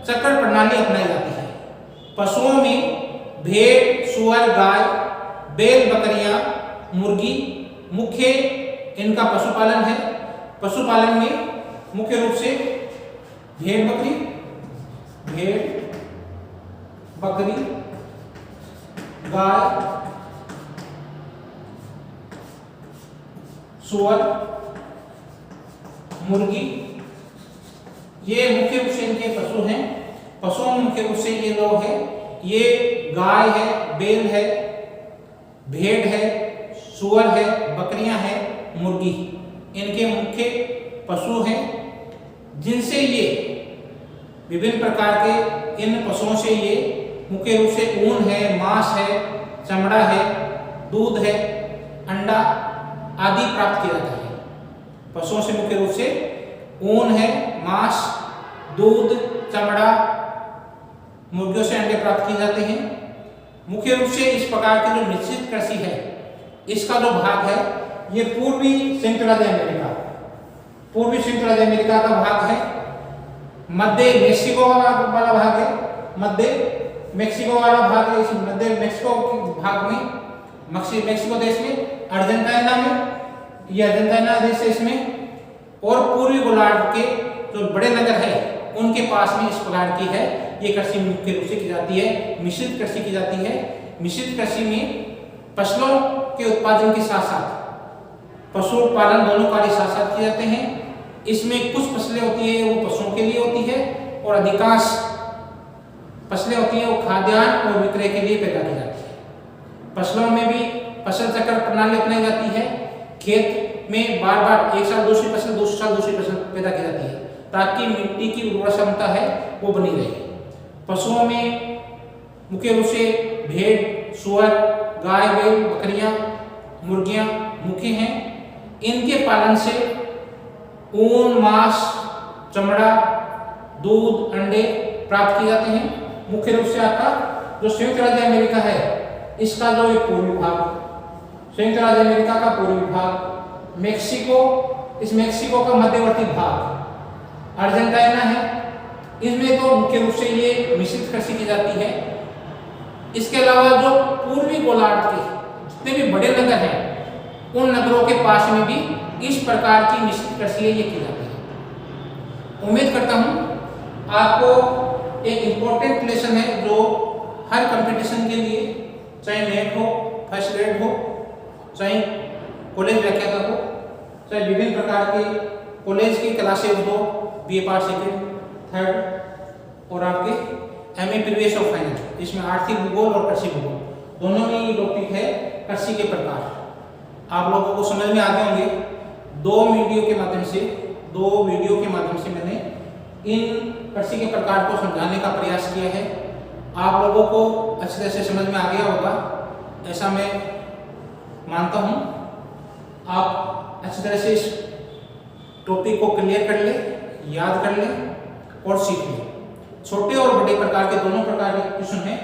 चक्र प्रणाली अपनाई जाती है। पशुओं में भेड़, सुअर, गाय, बैल, बकरियां, मुर्गी मुख्य इनका पशुपालन है। पशुपालन में मुख्य रूप से भेड़ बकरी, गाय, सुअर, मुर्गी, ये मुख्य रूप से इनके पशु हैं। पशुओं में मुख्य रूप से ये लोग हैं, ये गाय है, बैल है, भेड़ है, सुअर है, बकरियां हैं, मुर्गी, इनके मुख्य पशु हैं, जिनसे ये विभिन्न प्रकार के इन पशुओं से ये मुख्य रूप से ऊन है, मांस है, चमड़ा है, दूध है, अंडा आदि प्राप्त किया जाता है। पशुओं से मुख्य रूप से ऊन है, मांस, दूध, चमड़ा, मुर्गियों से अंडे प्राप्त किए जाते हैं। मुख्य रूप से इस प्रकार की जो मिश्रित कृषि है, इसका जो भाग है ये पूर्वी सेंट्रल अमेरिका, पूर्वी सेंट्रल अमेरिका का भाग है, मध्य मेक्सिको वाला भाग है, मध्य मेक्सिको वाला भाग है। इस मध्य मेक्सिको के भाग में, मेक्सिको देश में, अर्जेंटीना में, ये अर्जेंटीना देश है इसमें, और पूर्वी गोलार्ध के जो बड़े नगर है उनके पास में इस प्रकार की है ये कृषि मुख्य रूप से की जाती है। मिश्रित कृषि की जाती है। मिश्रित कृषि में फसलों के उत्पादन के साथ साथ पशुपालन दोनों कार्य साथ साथ किए जाते हैं। इसमें कुछ फसलें होती है वो पशुओं के लिए होती है और अधिकांश फसलें होती है वो खाद्यान्न और विक्रय के लिए पैदा की जाती है। फसलों में भी फसल चक्र प्रणाली अपनाई जाती है। खेत में बार बार एक साल दूसरी फसल, दूसरे साल दूसरी फसल पैदा की जाती है, ताकि मिट्टी की उर्वरा क्षमता है वो बनी रहे। पशुओं में मुख्य रूप से भेड़, सुअर, गाय, बैल, बकरियां, मुर्गियां मुख्य हैं। इनके पालन से ऊन, मांस, चमड़ा, दूध, अंडे प्राप्त किए जाते हैं। मुख्य रूप से आपका जो संयुक्त राज्य अमेरिका है, इसका जो एक पूर्वी भाग, संयुक्त राज्य अमेरिका का पूर्वी भाग, मेक्सिको, इस मेक्सिको का मध्यवर्ती भाग, अर्जेंटीना है, इसमें तो मुख्य रूप से ये मिश्रित कृषि की जाती है। इसके अलावा जो पूर्वी गोलार्ध के जितने भी बड़े नगर हैं, उन नगरों के पास में भी इस प्रकार की मिश्रित कृषि ये की जाती है। उम्मीद करता हूँ आपको एक इम्पोर्टेंट लेसन है जो हर कंपटीशन के लिए, चाहे नेट हो, फर्स्ट ग्रेड हो, चाहे कॉलेज व्याख्याता हो, चाहे विभिन्न प्रकार के कॉलेज की क्लासेज हो, BA पार्ट सेकेंड, थर्ड और आपके MA प्रीवियस और फाइनल, इसमें आर्थिक भूगोल और कृषि भूगोल दोनों में ये टॉपिक है कृषि के प्रकार। आप लोगों को समझ में आ गए होंगे। दो वीडियो के माध्यम से मैंने इन कृषि के प्रकार को समझाने का प्रयास किया है। आप लोगों को अच्छी तरह से समझ में आ गया होगा, ऐसा मैं मानता हूँ। आप अच्छी तरह से इस टॉपिक को क्लियर कर ले, याद कर ले और सीख ले। छोटे और बड़े प्रकार के दोनों प्रकार के क्वेश्चन हैं,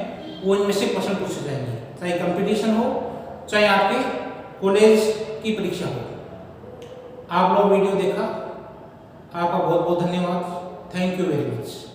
वो इनमें से क्वेश्चन पूछे जाएंगे, चाहे कंपटीशन हो, चाहे आपके कॉलेज की परीक्षा हो। आप लोग वीडियो देखा, आपका बहुत बहुत धन्यवाद। Thank you very much.